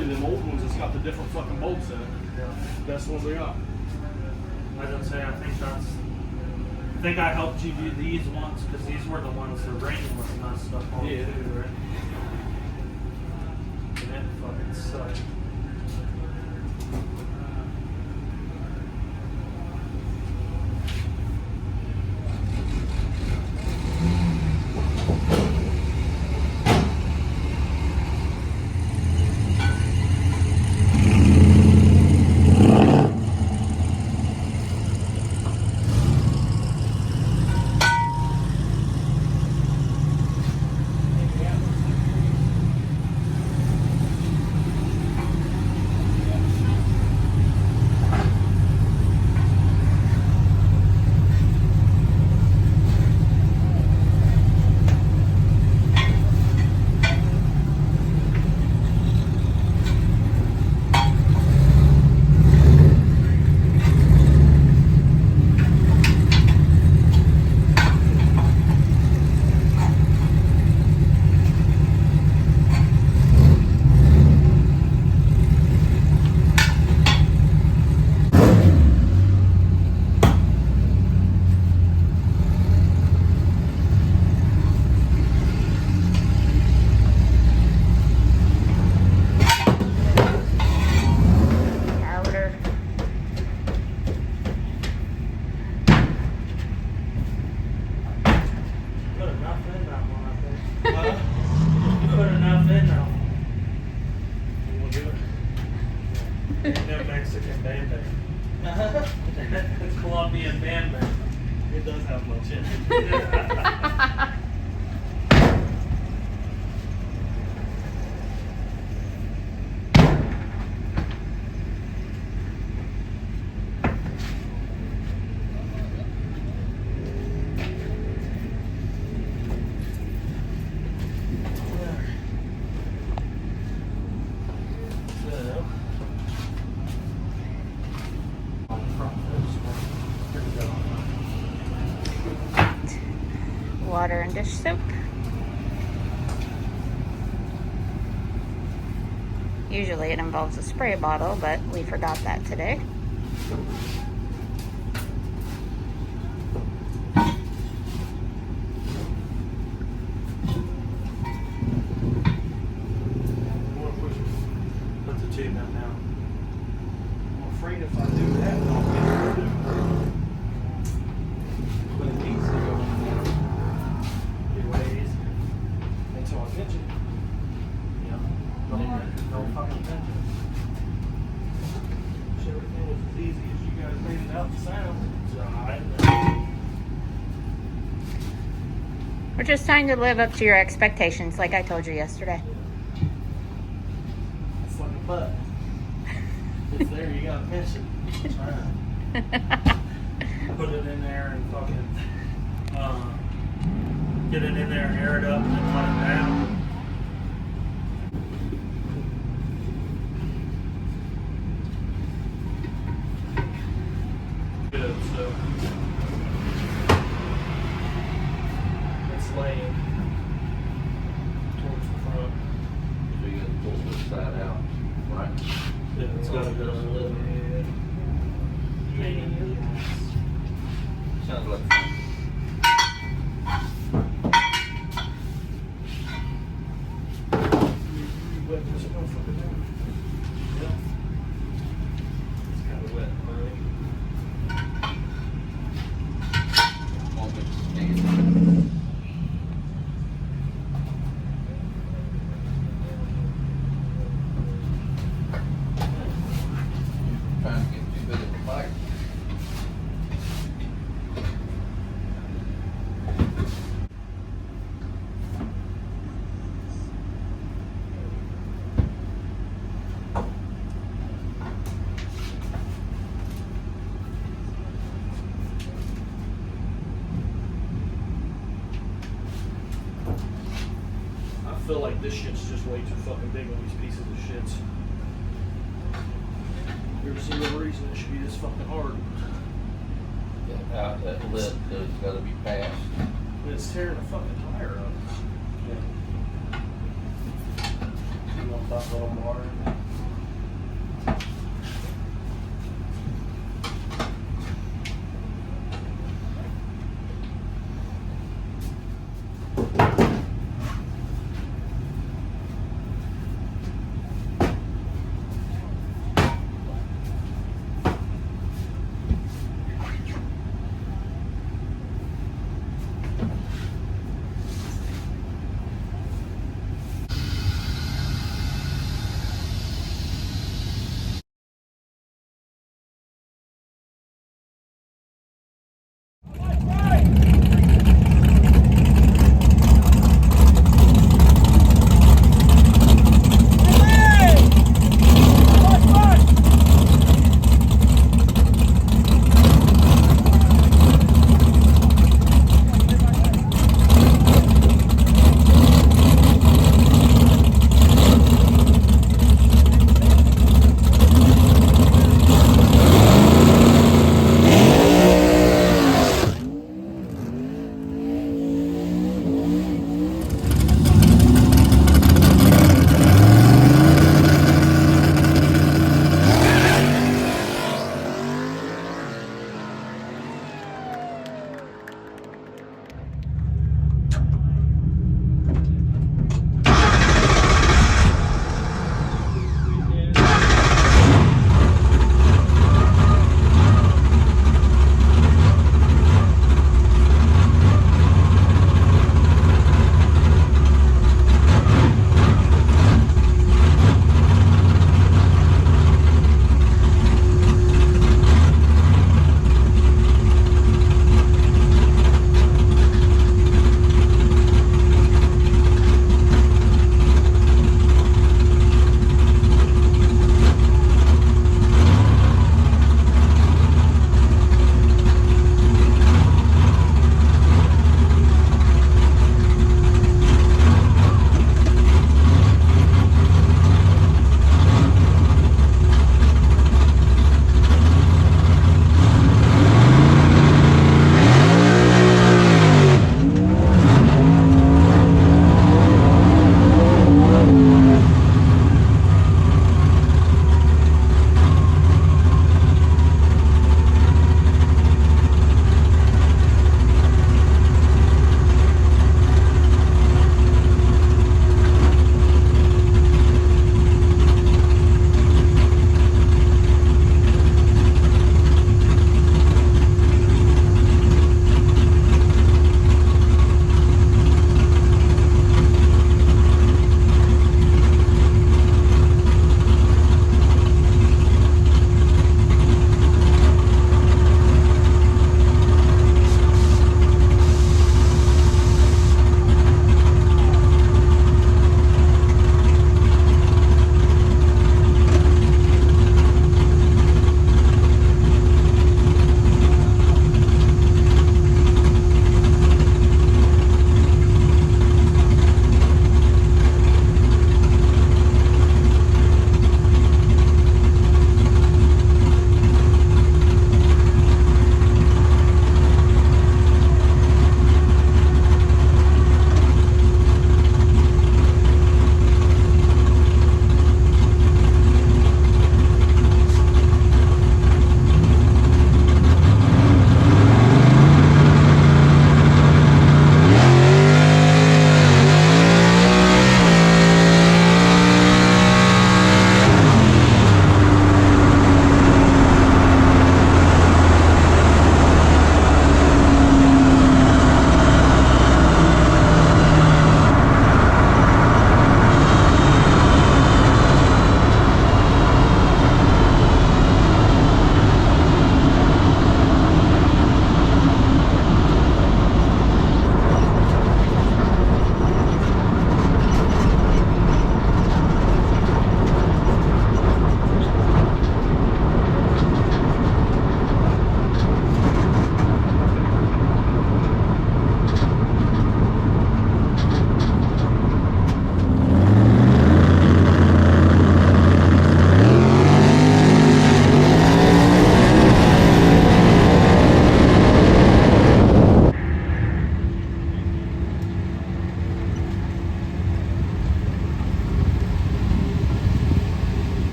quality of them old ones that's got the different fucking bolts in it. Yeah. Best ones they got. I was gonna say, I think I helped you do these ones because these were the ones the rain was messed up on Yeah. too, right? And it fucking sucked. Mexican band-aid. It's Colombian band-aid. It does have much in it. Water and dish soap. Usually it involves a spray bottle, but we forgot that today. Put the tube in now. I'm afraid if I do that, I'll get it to do. But it needs to go in there. Get way easier. Until I get you. Yeah. No fucking tension. Wish everything was as easy as you guys made it out to sound. We're just trying to live up to your expectations, like I told you yesterday. It's like a butt. It's there, you gotta pinch it. Put it in there and fucking get it in there, air it up, and then let it down. Good, so it's laying towards the front. So you gotta pull this side out, right? Yeah, it's gotta go a little bit. Sounds like fun. You wet this motherfucker down? Yeah. It's kinda wet, right? Won't be scared. Trying to get too big of a bite. I feel like this shit's just way too fucking big on these pieces of shits. You ever seen no reason it should be this fucking hard? That lip has gotta be passed. It's tearing the fucking tire up. You want that little more?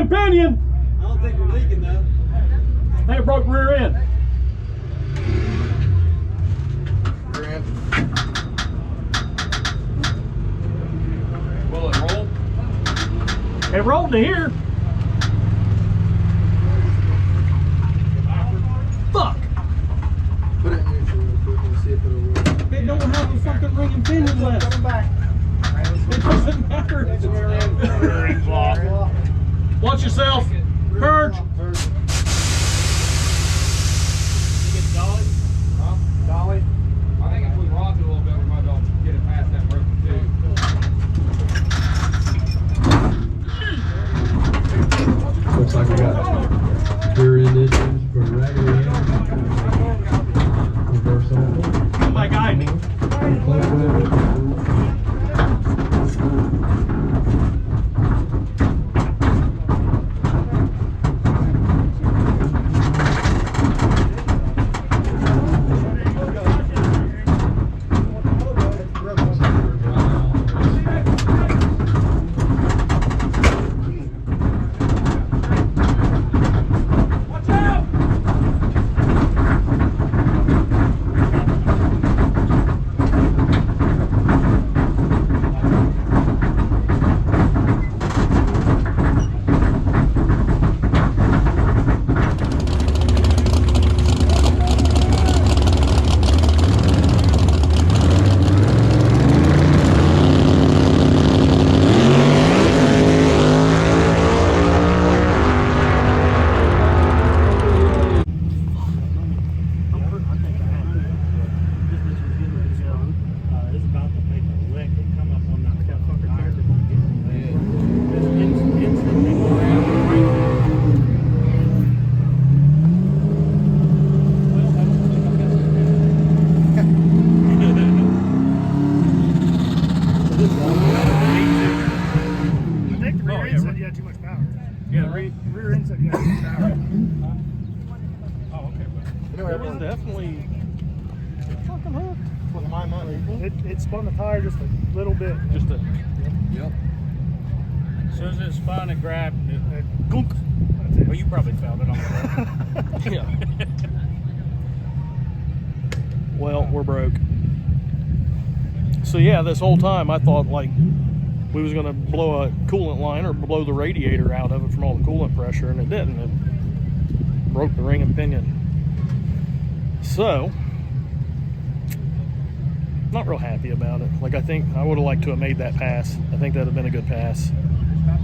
and pinion. I don't think we're leaking though. Hey, it broke rear end. Will it roll? It rolled to here. Fuck. Put it in neutral real quick and see if it'll work. It don't have the fucking ring and pinion left. Coming back. It doesn't matter. Rear end block. Watch yourself. Purge. Dolly? I think if we robbed it a little bit, we might be able to get it past that broken too. Looks like we got rear end issues for Raggedy Ann. Reverse on. My guy. Close whatever. Rear end said you had too much power. Oh, okay. It was definitely fucking hooked. With my money. It spun the tire just a little bit. Just a Yep. As soon as it spun, it grabbed it. Gunk. That's it. Well, you probably felt it on the road. yeah. Well, we're broke. So yeah, this whole time I thought like we was gonna blow a coolant line or blow the radiator out of it from all the coolant pressure, and it didn't. It broke the ring and pinion. So, not real happy about it. Like I think I would have liked to have made that pass. I think that'd have been a good pass.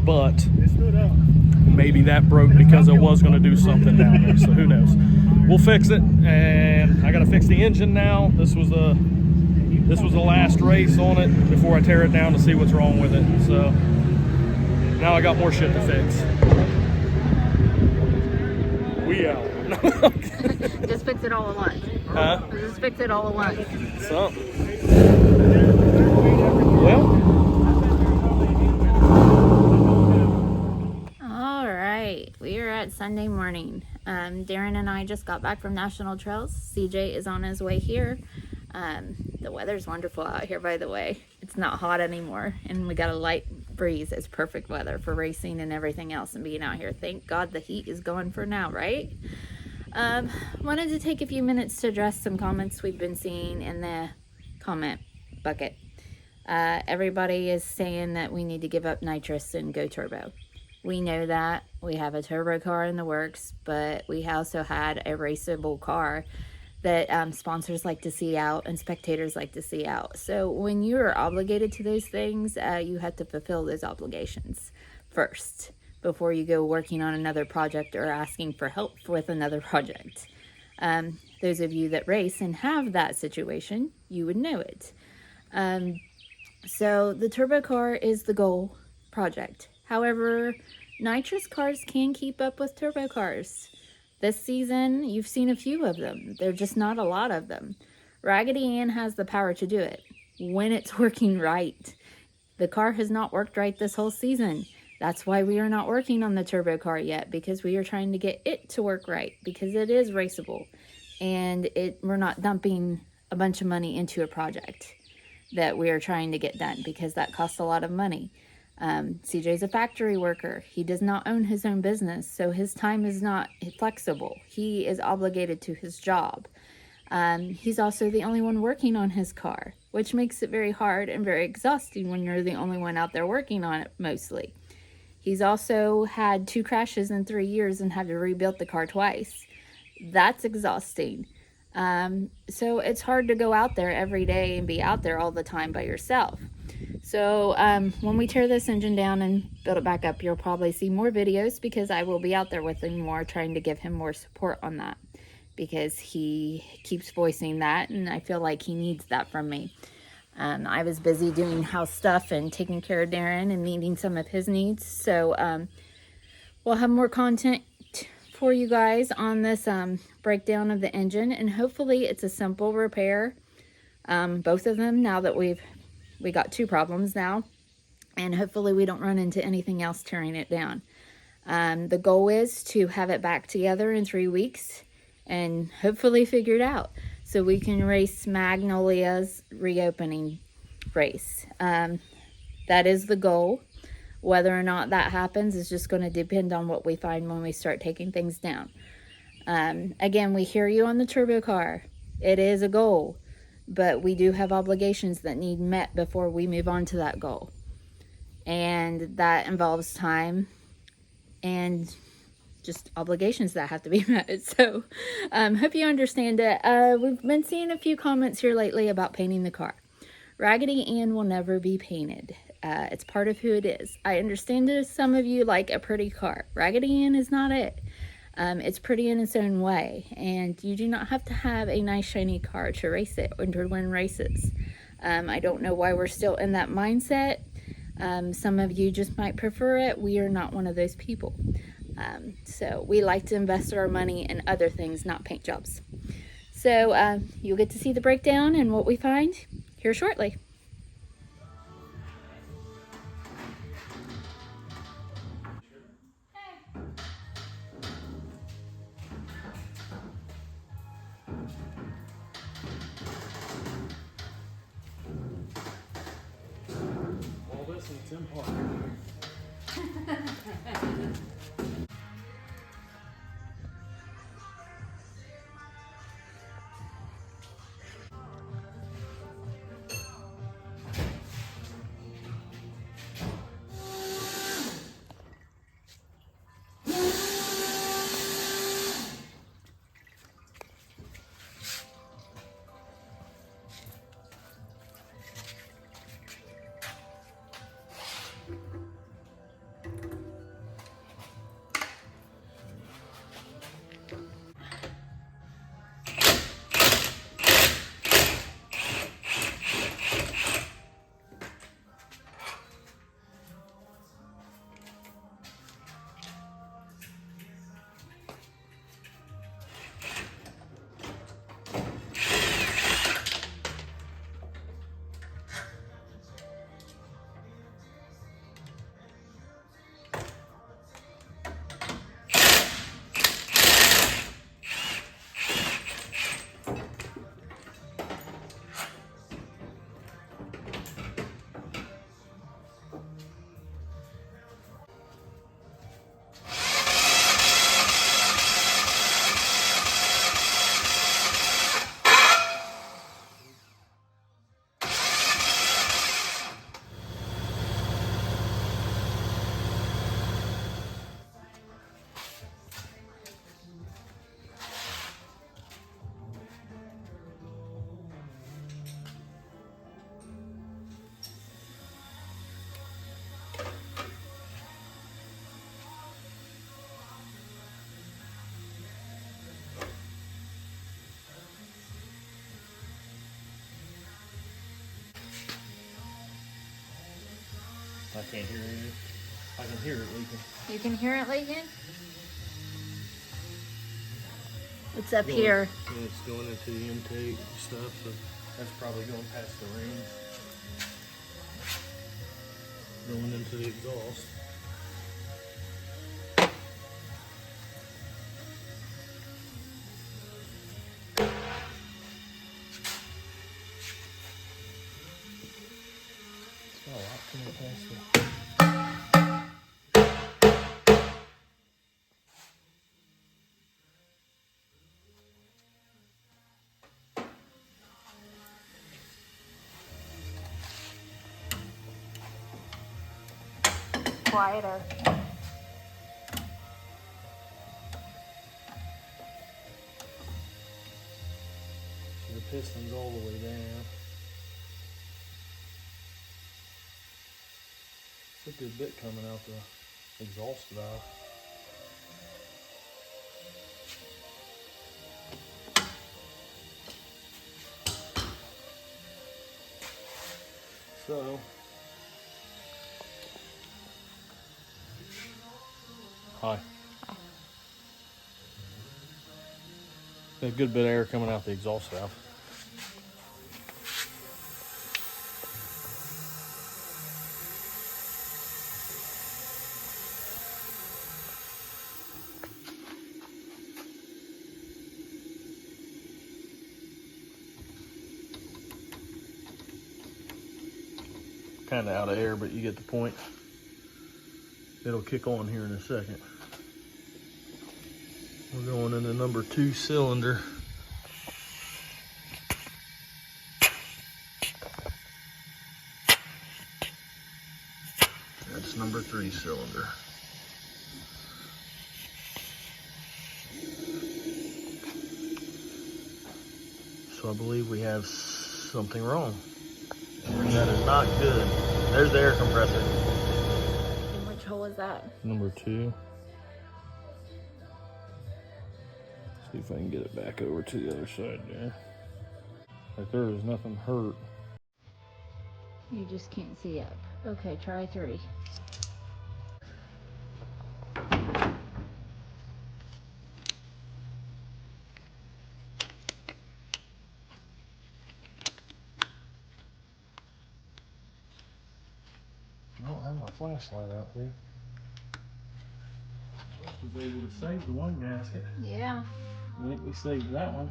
But It stood up. maybe that broke because it was gonna do something down there. So who knows? We'll fix it, and I gotta fix the engine now. This was the last race on it before I tear it down to see what's wrong with it. So now I got more shit to fix. We out. Just fix it all at once. Huh? Just fix it all at once. Something. Well. All right, we are at Sunday morning. Darren and I just got back from National Trails. CJ is on his way here. The weather's wonderful out here, by the way. It's not hot anymore, and we got a light breeze. It's perfect weather for racing and everything else and being out here. Thank God the heat is gone for now, right? Wanted to take a few minutes to address some comments we've been seeing in the comment bucket. Everybody is saying that we need to give up nitrous and go turbo. We know that. We have a turbo car in the works, but we also had a raceable car that sponsors like to see out and spectators like to see out. So when you're obligated to those things, you have to fulfill those obligations first before you go working on another project or asking for help with another project. Those of you that race and have that situation, you would know it. So the turbo car is the goal project. However, nitrous cars can keep up with turbo cars. This season, you've seen a few of them. They're just not a lot of them. Raggedy Ann has the power to do it when it's working right. The car has not worked right this whole season. That's why we are not working on the turbo car yet, because we are trying to get it to work right, because it is raceable. And we're not dumping a bunch of money into a project that we are trying to get done, because that costs a lot of money. CJ's a factory worker. He does not own his own business, so his time is not flexible. He is obligated to his job. He's also the only one working on his car, which makes it very hard and very exhausting when you're the only one out there working on it mostly. He's also had 2 crashes in 3 years and had to rebuild the car twice. That's exhausting. So it's hard to go out there every day and be out there all the time by yourself. So when we tear this engine down and build it back up, you'll probably see more videos because I will be out there with him more, trying to give him more support on that, because he keeps voicing that and I feel like he needs that from me. I was busy doing house stuff and taking care of Darren and meeting some of his needs. So we'll have more content for you guys on this breakdown of the engine, and hopefully it's a simple repair, both of them, now that we got 2 problems now, and hopefully we don't run into anything else tearing it down. The goal is to have it back together in 3 weeks and hopefully figure it out so we can race Magnolia's reopening race. That is the goal. Whether or not that happens is just going to depend on what we find when we start taking things down. Again, we hear you on the turbo car. It is a goal, but we do have obligations that need met before we move on to that goal. And that involves time and just obligations that have to be met. So hope you understand it. We've been seeing a few comments here lately about painting the car. Raggedy Ann will never be painted. It's part of who it is. I understand that some of you like a pretty car. Raggedy Ann is not it. It's pretty in its own way, and you do not have to have a nice shiny car to race it or to win races. I don't know why we're still in that mindset. Some of you just might prefer it. We are not one of those people. So we like to invest our money in other things, not paint jobs. So you'll get to see the breakdown and what we find here shortly. All this and Tim Parker. I can't hear it. I can hear it leaking. You can hear it leaking? It's up here. And it's going into the intake stuff, so that's probably going past the range. Going into the exhaust. It's got a lot coming past the quieter. The piston's all the way down. It's a good bit coming out the exhaust valve. So, hi. A good bit of air coming out the exhaust valve. Kind of out of air, but you get the point. It'll kick on here in a second. We're going in the number 2 cylinder. That's number 3 cylinder. So I believe we have something wrong. That is not good. There's the air compressor. And which hole is that? Number 2. See if I can get it back over to the other side there. Like there is nothing hurt. You just can't see up. Okay, try 3. I don't have my flashlight out here. Supposed to be able to save the one gasket. Yeah. I think we saved that one.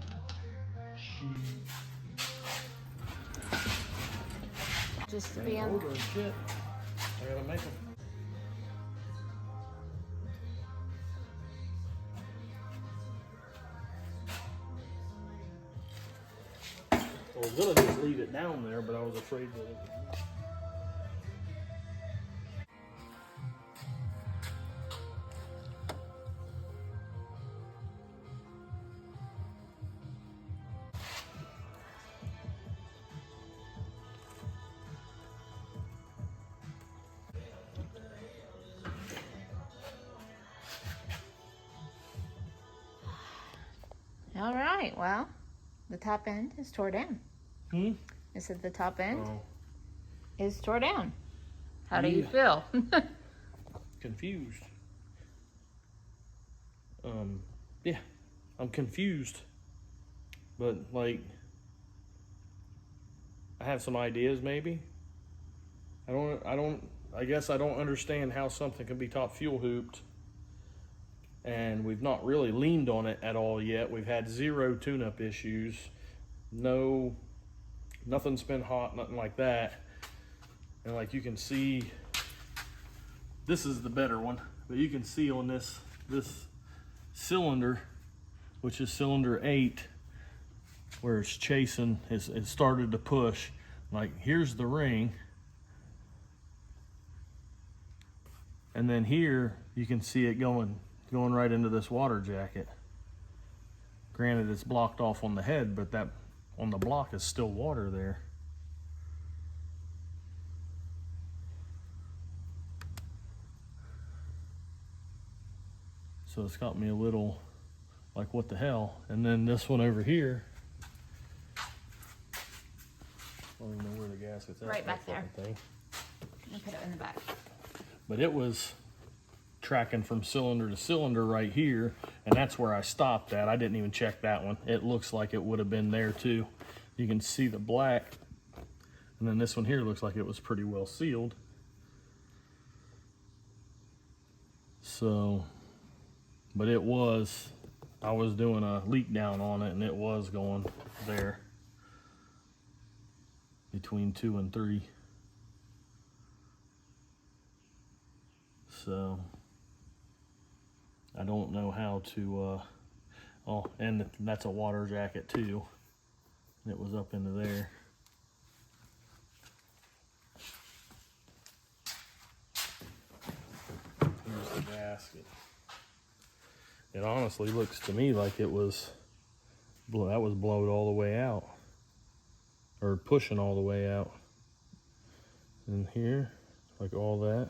Just to be on. Order and shit. I gotta make them. I was gonna just leave it down there, but I was afraid that it would. All right, well, the top end is tore down. Hmm? I said the top end Oh, is tore down. How do you Yeah. feel? confused. Yeah, I'm confused. But like, I have some ideas maybe. I guess I don't understand how something can be top fuel hooped. And we've not really leaned on it at all yet. We've had 0 tune-up issues. No, nothing's been hot, nothing like that. And like you can see, this is the better one, but you can see on this cylinder, which is cylinder 8, where it's chasing, it started to push. Like here's the ring. And then here you can see it going right into this water jacket. Granted, it's blocked off on the head, but that on the block is still water there. So it's got me a little like, what the hell? And then this one over here, I don't even know where the gasket's at. Right that back there. fucking thing. I'll put it in the back. But it was tracking from cylinder to cylinder right here, and that's where I stopped at. I didn't even check that one. It looks like it would have been there too. You can see the black, and then this one here looks like it was pretty well sealed. So, but it was, I was doing a leak down on it, and it was going there between 2 and 3. So I don't know how to, oh, and that's a water jacket too. It was up into there. gasket. It honestly looks to me like it was, that was blowed all the way out, or pushing all the way out. And here, like all that,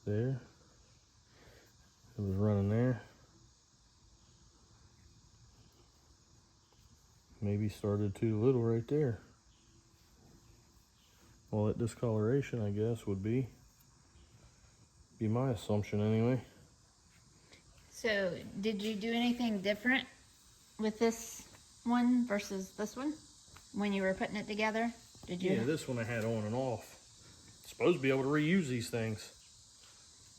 there, it was running there. Maybe started too little right there. Well, that discoloration, I guess, would be my assumption anyway. So, did you do anything different with this one versus this one when you were putting it together? Did you? Yeah, this one I had on and off. Supposed to be able to reuse these things.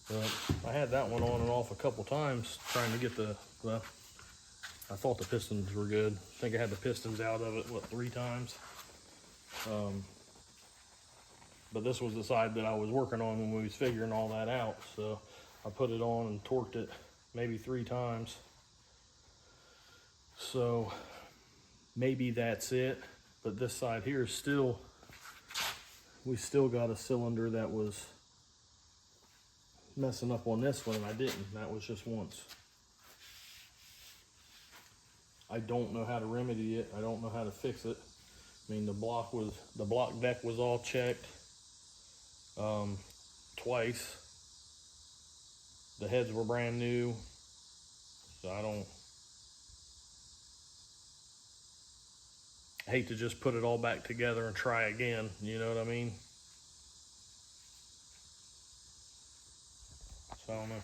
But I had that one on and off a couple times trying to get well, I thought the pistons were good. I think I had the pistons out of it, what, 3 times? But this was the side that I was working on when we was figuring all that out. So I put it on and torqued it maybe 3 times. So maybe that's it. But this side here is still, we still got a cylinder that was messing up on this one, and I didn't. That was just once. I don't know how to remedy it. I don't know how to fix it. I mean, the block deck was all checked twice. The heads were brand new. So I hate to just put it all back together and try again, you know what I mean? So I don't know.